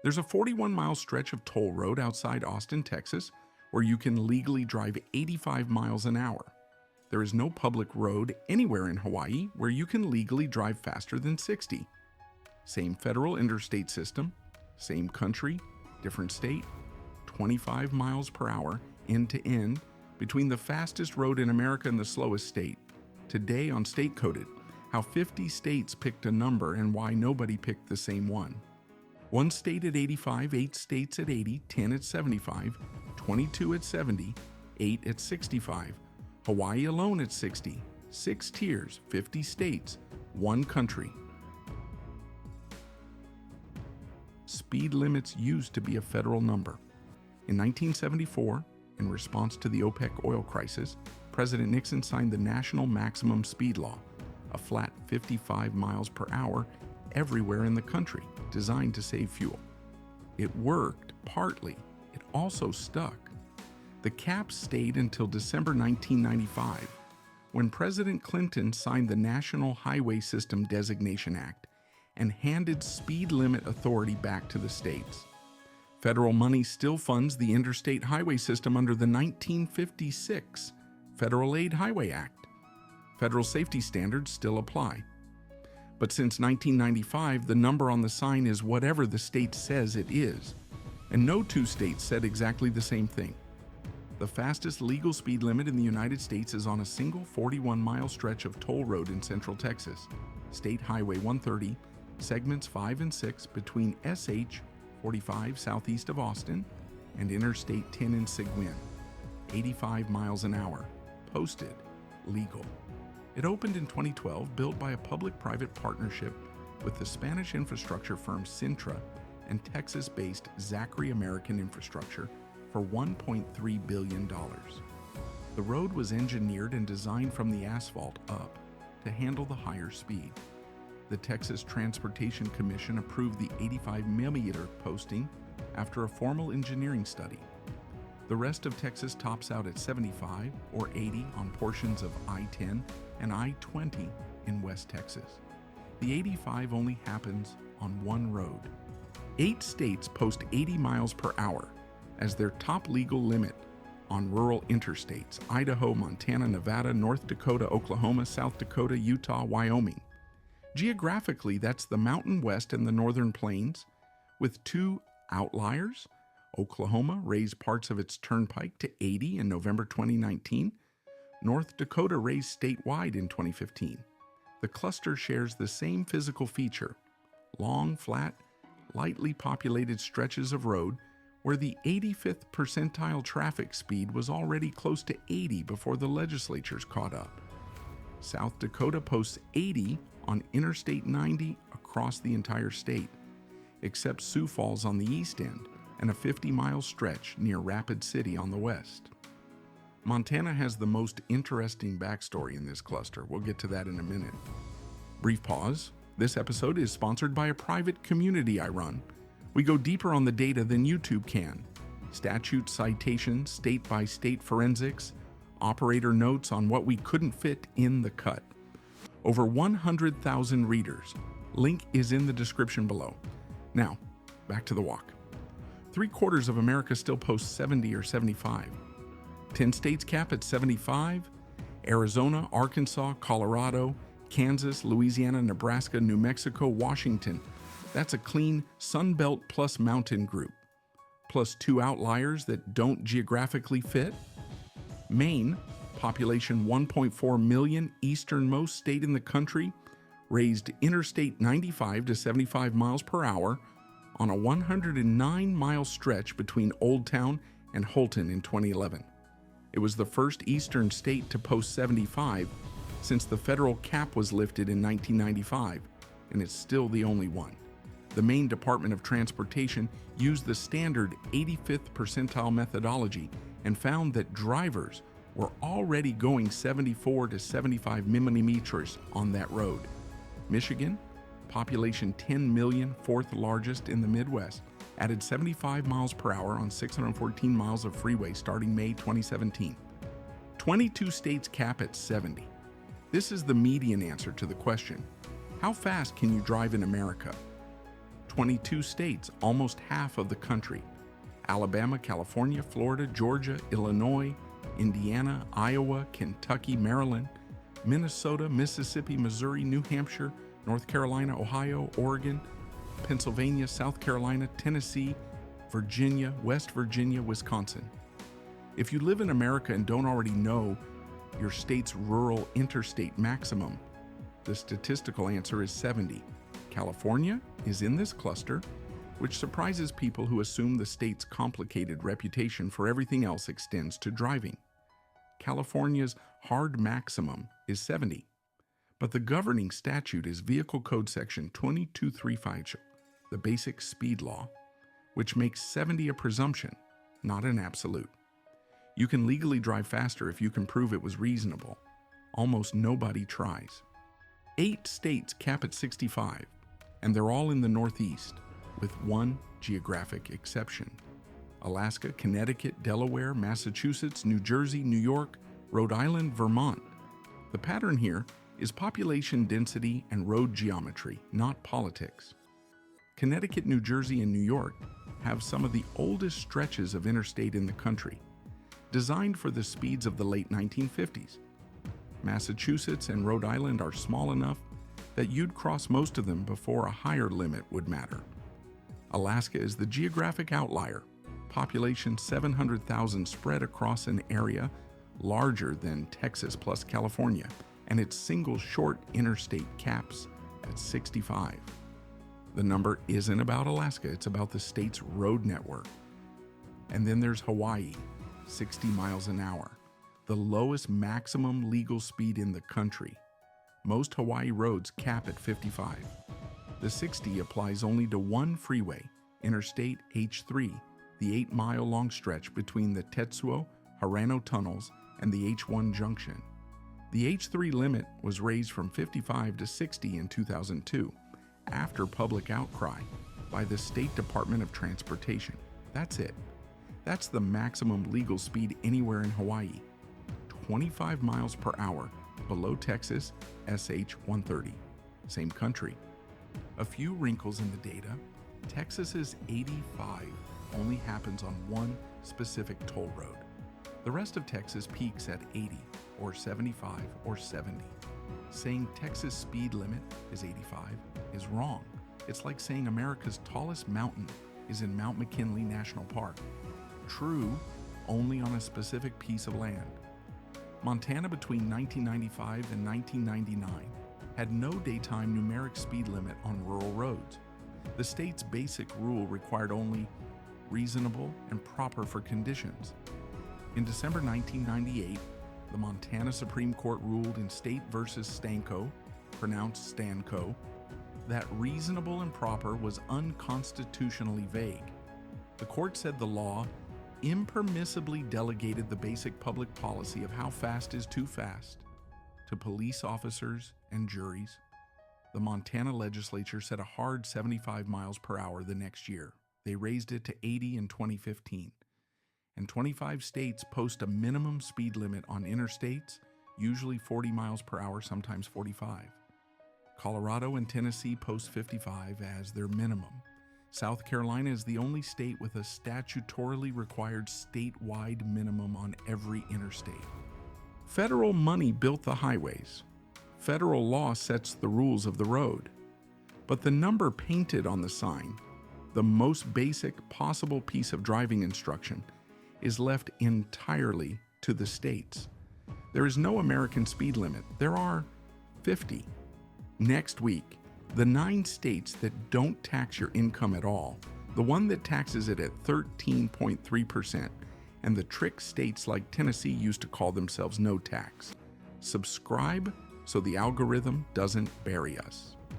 There's a 41-mile stretch of toll road outside Austin, Texas, where you can legally drive 85 miles an hour. There is no public road anywhere in Hawaii where you can legally drive faster than 60. Same federal interstate system, same country, different state, 25 miles per hour, end to end, between the fastest road in America and the slowest state. Today on State Coded, how 50 states picked a number and why nobody picked the same one. One state at 85, 8 states at 80, 10 at 75, 22 at 70, 8 at 65, Hawaii alone at 60, 6 tiers, 50 states, 1 country. Speed limits used to be a federal number. In 1974, in response to the OPEC oil crisis, President Nixon signed the National Maximum Speed Law, a flat 55 miles per hour everywhere in the country, designed to save fuel. It worked, partly. It also stuck. The cap stayed until December 1995, when President Clinton signed the National Highway System Designation Act and handed speed limit authority back to the states. Federal money still funds the interstate highway system under the 1956 Federal Aid Highway Act. Federal safety standards still apply. But since 1995, the number on the sign is whatever the state says it is, and no two states said exactly the same thing. The fastest legal speed limit in the United States is on a single 41-mile stretch of toll road in central Texas, State Highway 130, segments 5 and 6 between SH 45 southeast of Austin and Interstate 10 in Seguin, 85 miles an hour, posted, legal. It opened in 2012, built by a public-private partnership with the Spanish infrastructure firm Cintra and Texas-based Zachary American Infrastructure for $1.3 billion. The road was engineered and designed from the asphalt up to handle the higher speed. The Texas Transportation Commission approved the 85mm posting after a formal engineering study. The rest of Texas tops out at 75 or 80 on portions of I-10 and I-20 in West Texas. The 85 only happens on one road. 8 states post 80 miles per hour as their top legal limit on rural interstates: Idaho, Montana, Nevada, North Dakota, Oklahoma, South Dakota, Utah, Wyoming. Geographically, that's the Mountain West and the Northern Plains, with 2 outliers. Oklahoma raised parts of its turnpike to 80 in November 2019. North Dakota raised statewide in 2015. The cluster shares the same physical feature: long, flat, lightly populated stretches of road where the 85th percentile traffic speed was already close to 80 before the legislatures caught up. South Dakota posts 80 on Interstate 90 across the entire state, except Sioux Falls on the east end and a 50-mile stretch near Rapid City on the west. Montana has the most interesting backstory in this cluster. We'll get to that in a minute. Brief pause. This episode is sponsored by a private community I run. We go deeper on the data than YouTube can. Statute citations, state-by-state forensics, operator notes on what we couldn't fit in the cut. Over 100,000 readers. Link is in the description below. Now, back to the walk. 3/4 of America still posts 70 or 75. 10 states cap at 75. Arizona, Arkansas, Colorado, Kansas, Louisiana, Nebraska, New Mexico, Washington. That's a clean Sun Belt plus mountain group. Plus 2 outliers that don't geographically fit. Maine, population 1.4 million, easternmost state in the country, raised Interstate 95 to 75 miles per hour on a 109-mile stretch between Old Town and Holton in 2011. It was the first eastern state to post 75 since the federal cap was lifted in 1995, and it's still the only one. The Maine Department of Transportation used the standard 85th percentile methodology and found that drivers were already going 74 to 75 millimeters on that road. Michigan, population 10 million, 4th largest in the Midwest, added 75 miles per hour on 614 miles of freeway starting May 2017. 22 states cap at 70. This is the median answer to the question, how fast can you drive in America? 22 states, almost half of the country. Alabama, California, Florida, Georgia, Illinois, Indiana, Iowa, Kentucky, Maryland, Minnesota, Mississippi, Missouri, New Hampshire, North Carolina, Ohio, Oregon, Pennsylvania, South Carolina, Tennessee, Virginia, West Virginia, Wisconsin. If you live in America and don't already know your state's rural interstate maximum, the statistical answer is 70. California is in this cluster, which surprises people who assume the state's complicated reputation for everything else extends to driving. California's hard maximum is 70, but the governing statute is Vehicle Code Section 2235, the basic speed law, which makes 70 a presumption, not an absolute. You can legally drive faster if you can prove it was reasonable. Almost nobody tries. 8 states cap at 65, and they're all in the Northeast, with one geographic exception. Alaska, Connecticut, Delaware, Massachusetts, New Jersey, New York, Rhode Island, Vermont. The pattern here is population density and road geometry, not politics. Connecticut, New Jersey, and New York have some of the oldest stretches of interstate in the country, designed for the speeds of the late 1950s. Massachusetts and Rhode Island are small enough that you'd cross most of them before a higher limit would matter. Alaska is the geographic outlier, population 700,000 spread across an area larger than Texas plus California, and its single short interstate caps at 65. The number isn't about Alaska, it's about the state's road network. And then there's Hawaii, 60 miles an hour, the lowest maximum legal speed in the country. Most Hawaii roads cap at 55. The 60 applies only to one freeway, Interstate H3, the 8-mile-long stretch between the Tetsuo-Harano tunnels and the H1 junction. The H3 limit was raised from 55 to 60 in 2002, after public outcry by the State Department of Transportation. That's it. That's the maximum legal speed anywhere in Hawaii, 25 miles per hour below Texas SH 130. Same country. A few wrinkles in the data. Texas's 85 only happens on one specific toll road. The rest of Texas peaks at 80 or 75 or 70. Saying Texas speed limit is 85 is wrong. It's like saying America's tallest mountain is in Mount McKinley National Park. True only on a specific piece of land. Montana between 1995 and 1999 had no daytime numeric speed limit on rural roads. The state's basic rule required only reasonable and proper for conditions. In December 1998, the Montana Supreme Court ruled in State versus Stanco, pronounced Stanco, that reasonable and proper was unconstitutionally vague. The court said the law impermissibly delegated the basic public policy of how fast is too fast to police officers and juries. The Montana legislature set a hard 75 miles per hour the next year. They raised it to 80 in 2015. And 25 states post a minimum speed limit on interstates, usually 40 miles per hour, sometimes 45. Colorado and Tennessee post 55 as their minimum. South Carolina is the only state with a statutorily required statewide minimum on every interstate. Federal money built the highways. Federal law sets the rules of the road. But the number painted on the sign, the most basic possible piece of driving instruction, is left entirely to the states. There is no American speed limit. There are 50. Next week, the 9 states that don't tax your income at all, the one that taxes it at 13.3%, and the trick states like Tennessee used to call themselves no tax. Subscribe so the algorithm doesn't bury us.